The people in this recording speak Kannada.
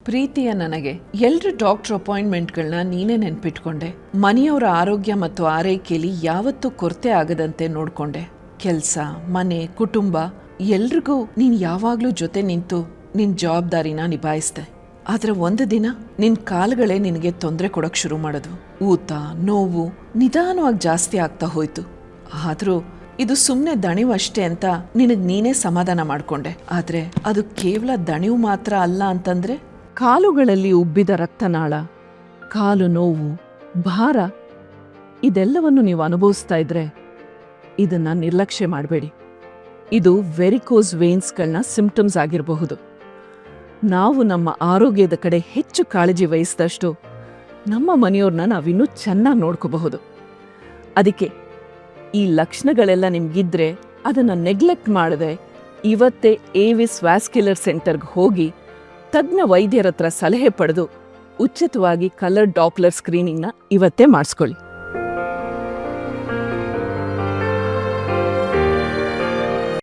ಪ್ರೀತಿಯ ನನಗೆ ಎಲ್ರ ಡಾಕ್ಟರ್ ಅಪಾಯಿಂಟ್ಮೆಂಟ್ಗಳನ್ನ ನೀನೇ ನೆನ್ಪಿಟ್ಕೊಂಡೆ. ಮನೆಯವರ ಆರೋಗ್ಯ ಮತ್ತು ಆರೈಕೆಯಲ್ಲಿ ಯಾವತ್ತೂ ಕೊರತೆ ಆಗದಂತೆ ನೋಡ್ಕೊಂಡೆ. ಕೆಲಸ, ಮನೆ, ಕುಟುಂಬ ಎಲ್ರಿಗೂ ನೀನ್ ಯಾವಾಗ್ಲೂ ಜೊತೆ ನಿಂತು ನಿನ್ ಜವಾಬ್ದಾರಿನ ನಿಭಾಯಿಸ್ದೆ. ಆದ್ರೆ ಒಂದು ದಿನ ನಿನ್ ಕಾಲುಗಳೇ ನಿನಗೆ ತೊಂದರೆ ಕೊಡಕ್ ಶುರು ಮಾಡಿದ್ವು. ಊತ, ನೋವು ನಿಧಾನವಾಗಿ ಜಾಸ್ತಿ ಆಗ್ತಾ ಹೋಯ್ತು. ಆದ್ರೂ ಇದು ಸುಮ್ಮನೆ ದಣಿವು ಅಷ್ಟೇ ಅಂತ ನಿನಗ್ ನೀನೇ ಸಮಾಧಾನ ಮಾಡ್ಕೊಂಡೆ. ಆದ್ರೆ ಅದು ಕೇವಲ ದಣಿವು ಮಾತ್ರ ಅಲ್ಲ ಅಂತಂದ್ರೆ, ಕಾಲುಗಳಲ್ಲಿ ಉಬ್ಬಿದ ರಕ್ತನಾಳ, ಕಾಲು ನೋವು, ಭಾರ ಇದೆಲ್ಲವನ್ನು ನೀವು ಅನುಭವಿಸ್ತಾ ಇದ್ರೆ ಇದನ್ನ ನಿರ್ಲಕ್ಷ್ಯ ಮಾಡಬೇಡಿ. ಇದು ವೆರಿಕೋಸ್ ವೇನ್ಸ್ಗಳನ್ನ ಸಿಂಪ್ಟಮ್ಸ್ ಆಗಿರಬಹುದು. ನಾವು ನಮ್ಮ ಆರೋಗ್ಯದ ಕಡೆ ಹೆಚ್ಚು ಕಾಳಜಿ ವಹಿಸಿದಷ್ಟು ನಮ್ಮ ಮನೆಯವ್ರನ್ನ ನಾವಿನ್ನೂ ಚೆನ್ನಾಗಿ ನೋಡ್ಕೋಬಹುದು. ಅದಕ್ಕೆ ಈ ಲಕ್ಷಣಗಳೆಲ್ಲ ನಿಮ್ಗಿದ್ರೆ ಅದನ್ನ ನೆಗ್ಲೆಕ್ಟ್ ಮಾಡದೆ ಇವತ್ತೇ ಏವಿಸ್ ವ್ಯಾಸ್ಕ್ಯುಲರ್ ಸೆಂಟರ್ಗೆ ಹೋಗಿ ತಜ್ಞ ವೈದ್ಯರ ಹತ್ರ ಸಲಹೆ ಪಡೆದು ಉಚಿತವಾಗಿ ಕಲರ್ ಡಾಪ್ಲರ್ ಸ್ಕ್ರೀನಿಂಗ್ನ ಇವತ್ತೇ ಮಾಡಿಸ್ಕೊಳ್ಳಿ.